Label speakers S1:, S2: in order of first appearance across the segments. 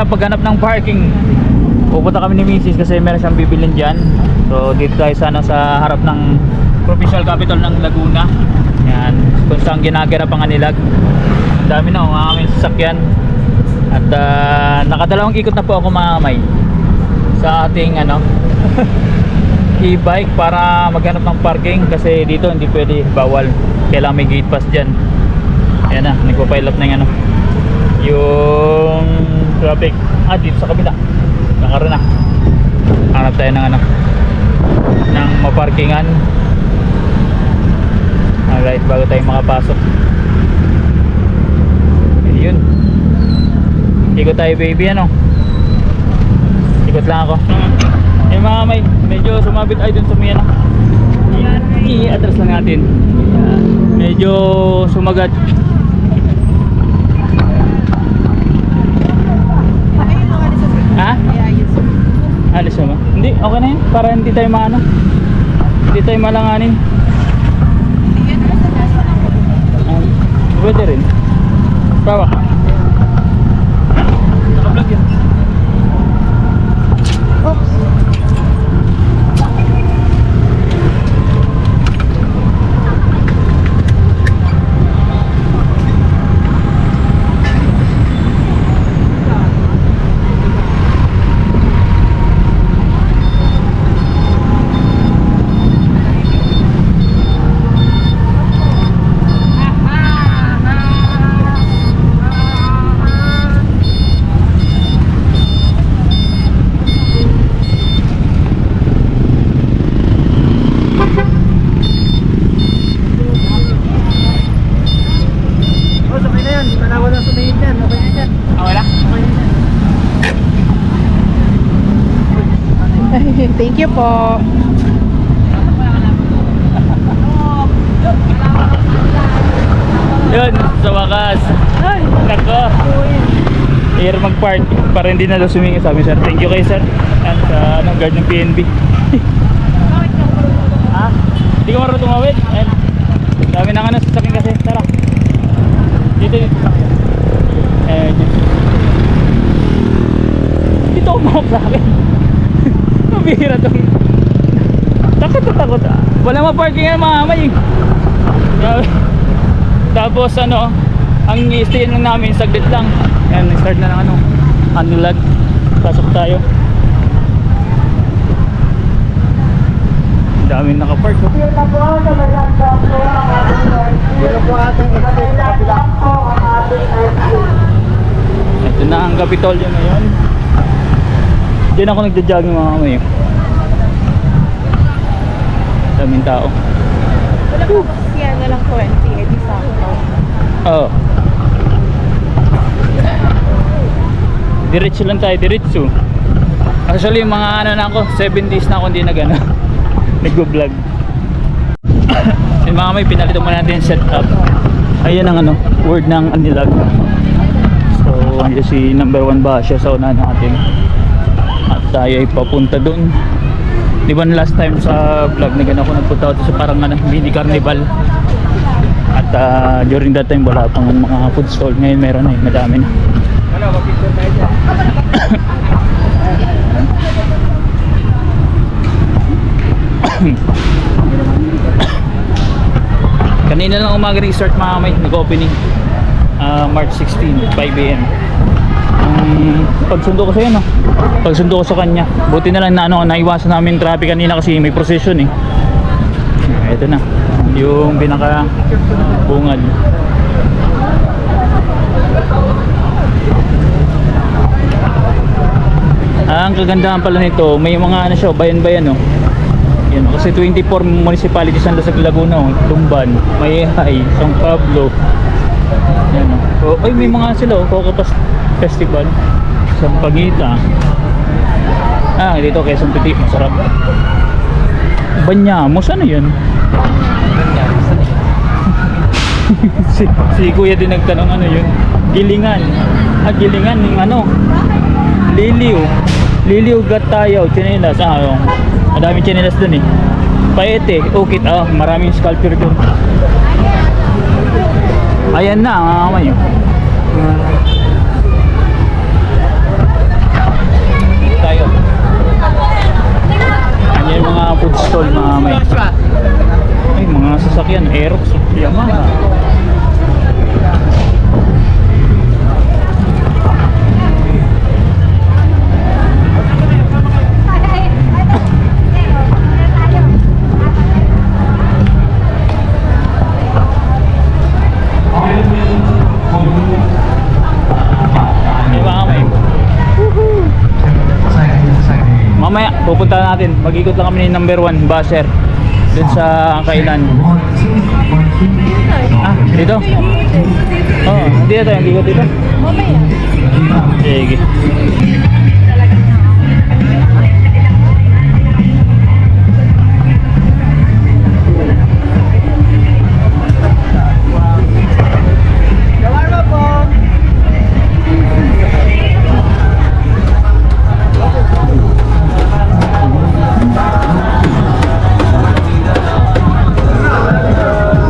S1: mamaya paghanap ng parking, pupunta kami ni Mrs. kasi meron siyang bibilin dyan. So dito tayo sana sa harap ng provincial capital ng Laguna. Yan, kung saan ginagana pang Anilag. Ang dami na mga aming sasakyan. At nakadalawang ikot na po ako mga kamay sa ating e-bike para maghanap ng parking kasi dito hindi pwede, bawal, kailangan may gate pass dyan. Ayan na, nagpa-pile up na yung yung traffic dito sa kabila. Nakaroon na, hanap tayo ng ng maparkingan. Alright, bago tayo makapasok. Ayun, ikot tayo baby, ikot lang ako. Yung mga may medyo sumabit ay dun sa may i-address lang natin. Medyo sumagat. Ha? Alis mo? Hindi, okay na yun. Para hindi tayo hindi tayo malanganin. Pwede rin. Tawa ka. Naka-vlog yun. Oops.
S2: Thank you po.
S1: Yun, sa wakas. Ay, nako. Here mag-park para hindi na daw sumingi. Sabi sir, thank you kay sir. At guard ng PNB. Ha? Hindi ko marunong tumawid. Dami na sasakyan kasi. Tara. Dito. Dito umahok sa akin. Mabihira to. Takot. Wala ma-parking yan mga kamay. Tapos ang i-stayin lang namin saglit lang. Ayan, start na ng Anilag. Pasok tayo. Daming nakapark. Ito na ang Kapitolyo ngayon. Diyan ako nagja-jogging mga kamay. Daming tao.
S2: Wala po siya na lang 20, edi sakto.
S1: Oo. Diretso lang tayo, diretso. Actually yung mga na ako, 7 days na ako hindi nag-vlog. Yung mga may pinalitan mo natin yung setup. Ayan ang word ng Anilag. So andyan si number 1 ba siya sa unahan natin. At tayo ay papunta dun. Di ba last time sa vlog na gano'n ako nagpunta ako sa parang mini carnival. At during that time wala pang mga food stall. Ngayon meron na, madami na. Kanina lang umaga nag-start mga kamay, nag-opening March 16, 5 AM. Pagsundo ko sa yun, pagsundo ko sa kanya, buti na lang na naiwasan namin traffic kanina kasi may procession ito na yung pinaka bungad. Ang kagandahan pala nito, may mga siya, bayan-bayan yan, kasi 24 municipalities ang Lasag, Laguna, Tumban, Mayayhay, San Pablo. Yan, ay may mga sila Coco Festival, Sampaguita. Dito Quezon City, masarap. Banyamos, ano yun? si kuya din nagtanong ano yun. Gilingan. Gilingan yung Liliw Gatayaw, Chinelas. Madaming chinelas dun Paete, Ukit, maraming sculpture dun. Ayan na ang kamay. food stall mga may. Ay, mga sasakyan, Aerox, Yamaha. Ay, mga may. Mamaya, pupunta natin. Mag-ikot lang kami ni number 1 basher dun sa kailan. Ah, dito? Oo, oh, hindi na tayo. Mag-ikot dito?
S2: Mamaya.
S1: Sige.
S2: Shawarma po.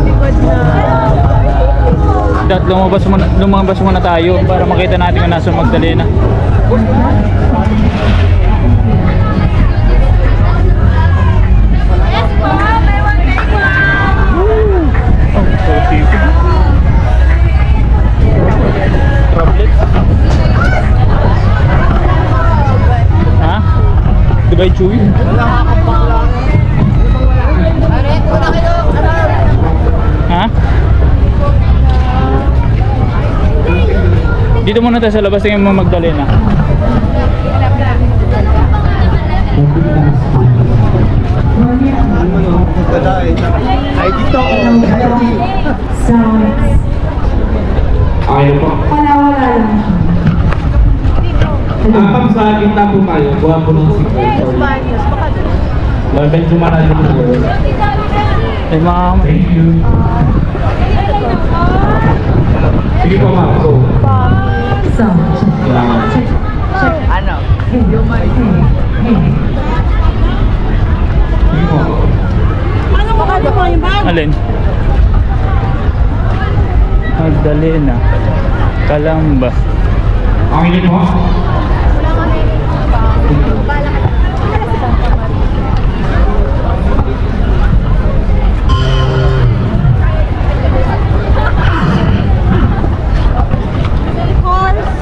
S2: Likod na.
S1: Dahil lumabas muna tayo para makita natin kung nasa Magdalena.
S2: Yes po, may one day po.
S1: Oh, so cheap. Tablets. Ha? Dubai Chewy? Ha? Dito muna tayo sa labas tingin mo Magdalena.
S3: Ay, dito.
S4: Okay po. Ma'am, sa gitna po tayo. Buha po ng
S2: Yes,
S4: signal.
S2: Banyos. Baka doon.
S4: Medyo marami po.
S1: Ay mga
S4: Thank you. Sige po ma'am. So, salamat.
S2: Ano?
S4: Sige po.
S2: Ano mo ka doon yung bag?
S1: alin? Magdalena. Kalamba.
S4: Okay din po.
S2: Wala kami. Bala ka. Wala si Santa Maria. Horse.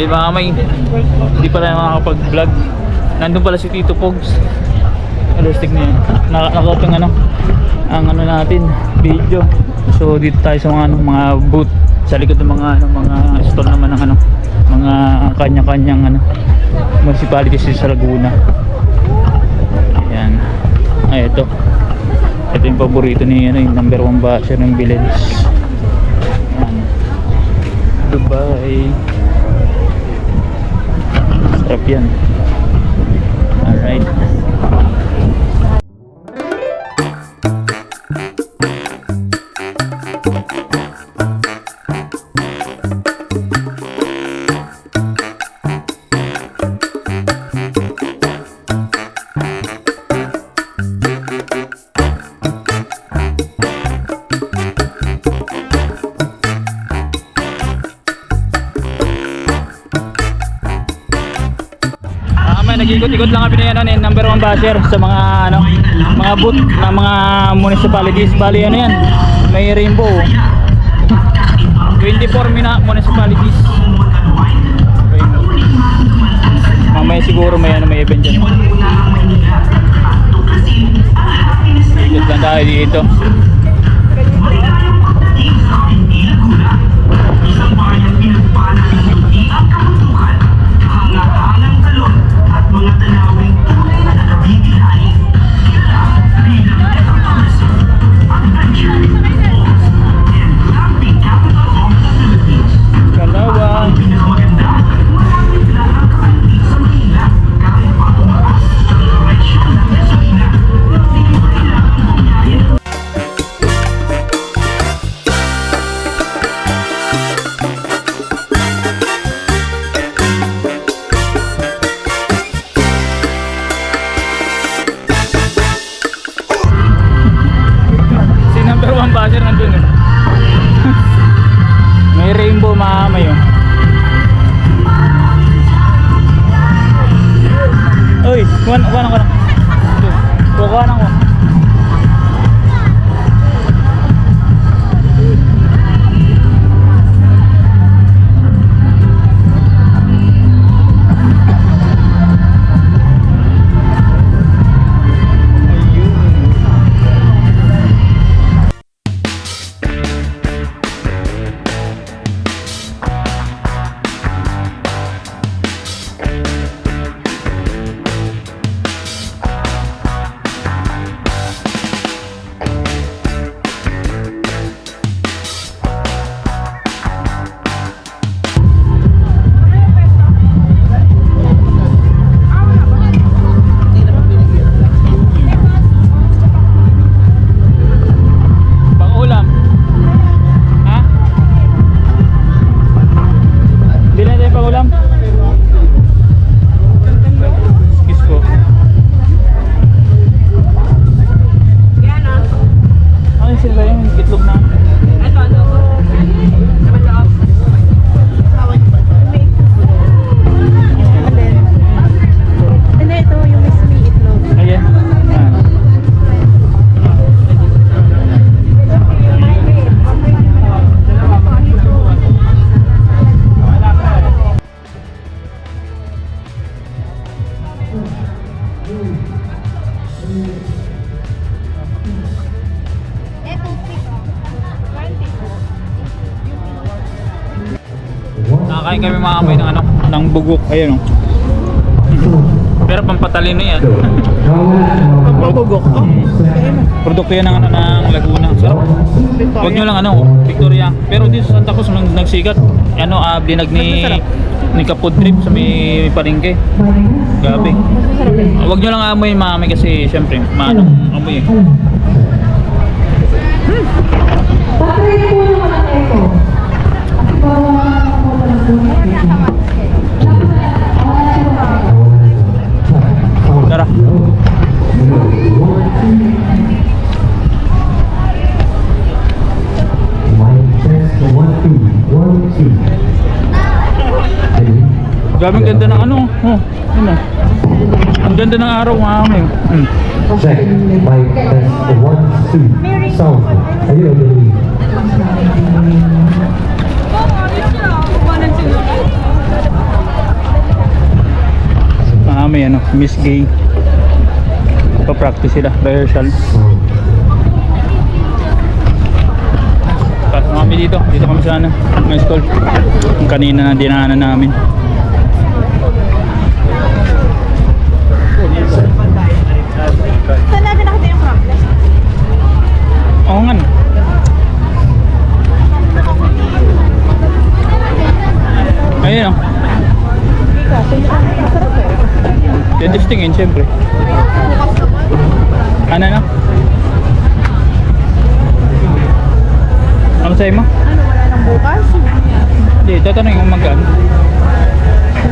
S1: Eh mga may, hindi pala makakapag-vlog. Nandun pala si Tito Pogs. Alustig na yan. Nakakapang ang natin, video. So dito tayo sa mga booth sa likod ng mga stall naman ng mga kanya-kanyang municipalities sa Laguna. Ayan. Ay ito. Ito yung paborito ni yung number 1 basher ng Village. Ayan. Dubai. Sarap yan. Alright. Nag-ikot-ikot lang kami ni number 1 basher sa mga mga booth ng mga municipalities. Bali yan, may rainbow. 24 municipalities. Rainbow. Mamaya siguro may event dyan. Ikot lang tayo dito. Kuha ko lang. Kuha ko. Pang-ulam. Ha? Bilhin tayo pang-ulam. Excuse po. Ano sila yung itlog na?
S2: Hindi, ito yung Miss Me itlog.
S1: Ayan. Ah.
S2: Ito, 20.
S1: Nakakain kami mga amoy ng ano, ng bugok. Ayan oh. Pero pampatalino yan.
S3: Mabugok.
S1: Produkto yan ng ano ng Laguna. Sarap. Huwag nyo lang ano, Victoria. Pero dito sa Santa Cruz nung nagsikat, ano binag ni Kapod Trip sa may palengke. Gabi. Huwag nyo lang amoy mga amoy kasi syempre manong amoy eh. Tara. Grabe ang ganda ng ano. Oh, ano. Ang ganda ng araw mga amoy.
S5: Check. Mic test 1, 2. Sound. Ayun, ayun.
S1: Mga amoy ano, Miss Gay. Pa-practice sila, rehearsal. Pasok kami dito kami sa ano, ng stall. Yung kanina na dinaanan namin.
S2: Saan natin nakita yung problem?
S1: Oo nga. Ayun o.
S2: Masarap eh.
S1: Testingin siyempre. Ano na? Ano sa'yo mo?
S2: Ano, wala nang bukas?
S1: Hindi, tatanungin kung magkano.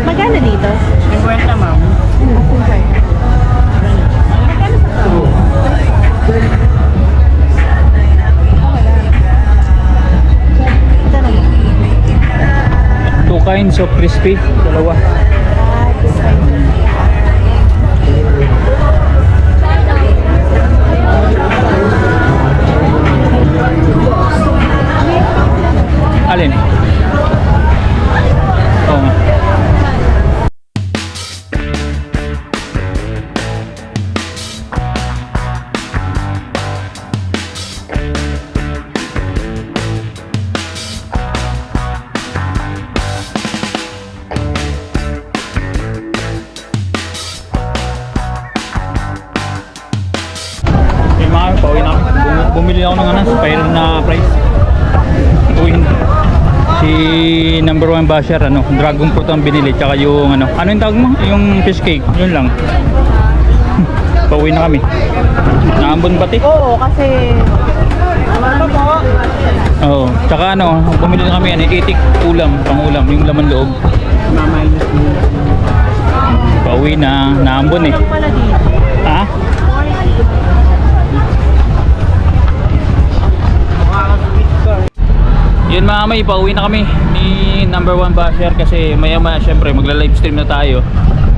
S2: Magkano dito?
S3: 50 ma'am.
S2: Okay. Magkano sa kao? Okay lang. Ito naman.
S1: 2 kinds of crispy. Dalawa.
S2: This one.
S1: Alin? Oo nga. Yung mga pauwi na kami. Bumili ako ng ano, spiral na price. Uwi na. Si number 1 basher, ano, dragon fruit ang binili, tsaka yung ano yung tawag mo? Yung fish cake, yun lang. Pauwi na kami. Naambon pati?
S2: Oo, kasi wala po.
S1: Oo. Tsaka ano, bumili na kami, itik ulam, pang-ulam, yung laman loob. Pauwi na, naambon eh.
S2: Lang pala dito.
S1: Ha? Yun mga may, pauwi na kami ni number 1 basher kasi maya maya syempre magla-live stream na tayo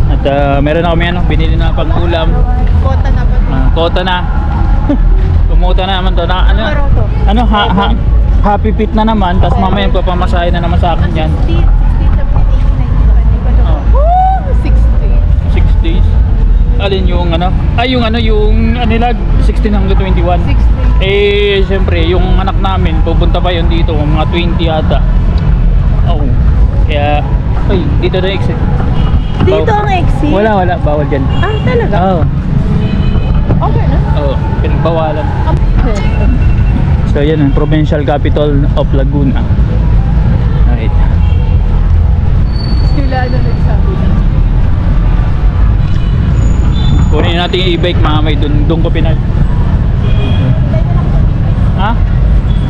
S1: at At meron na kami binili na pang-ulam.
S2: Kota na ba?
S1: Kota na. Kumuta na naman to. Happy Feet na naman. Tapos mamaya papamasahe na naman sa akin yan.
S2: 60, 70, 80, 90. 6 days.
S1: 6 days. Alin yung yung nila 16 hanggang 21.
S2: 6 days.
S1: Eh, siyempre, yung anak namin, pupunta pa yun dito, mga 20 yata. Oh. Kaya, ay, dito na exit.
S2: Dito ang exit?
S1: Wala, bawal dyan.
S2: Ah, talaga?
S1: Oo.
S2: Okay na.
S1: Oo, pinagbawalan.
S2: Okay.
S1: So, yan ang provincial capital of Laguna. Right.
S2: Sila na nagsabi na.
S1: Kunin natin yung e-bike mga may doon ko pinag. Ha?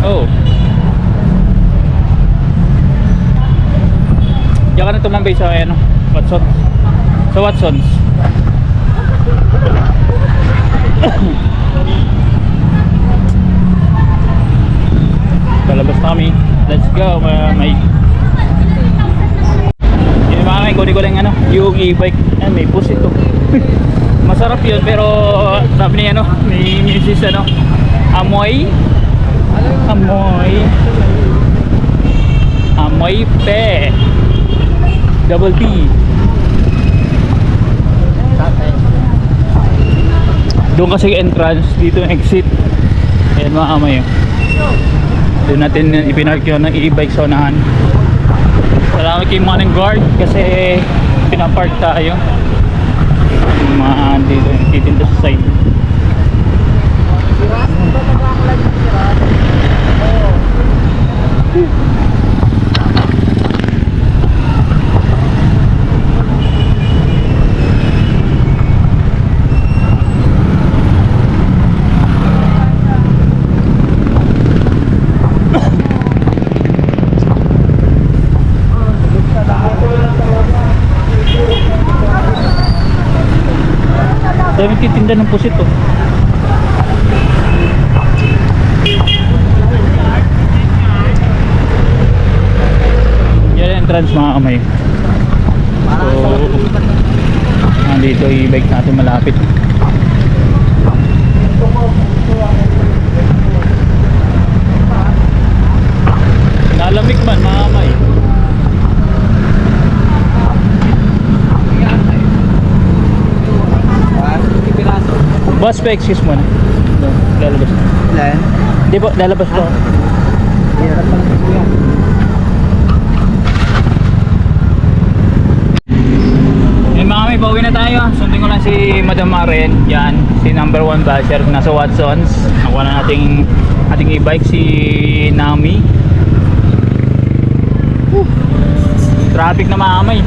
S1: Oo. Diyan ka na tumambay sa Watsons. Sa Watsons. Palabas na kami. Let's go, may yung mga may kunin ko lang yung e-bike. May push ito. Masarap yun pero sabi ni ni Mrs. Amoy pe double P. Doon kasi entrance, dito yung exit. Ayan mga kamay. Doon natin ipinark yun ng e-bike sa unahan. Salamat kay Manning Guard kasi pinapark tayo. Yung mga dito titinda sa side. Dami titinda ng pusit oh. Yan entrance mga kamay. So, nandito i-bike natin malapit. Nalamig man mga kamay. Boss pa, excuse mo na. Lalabas na.
S3: Ilan?
S1: Hindi po, lalabas po. Eh mga may pauwi na tayo. Sundin ko lang si Madam Maren. Yan, si number 1 basher. Nasa Watsons. Nakuha na ating e-bike si Nami. Traffic na mga kamay.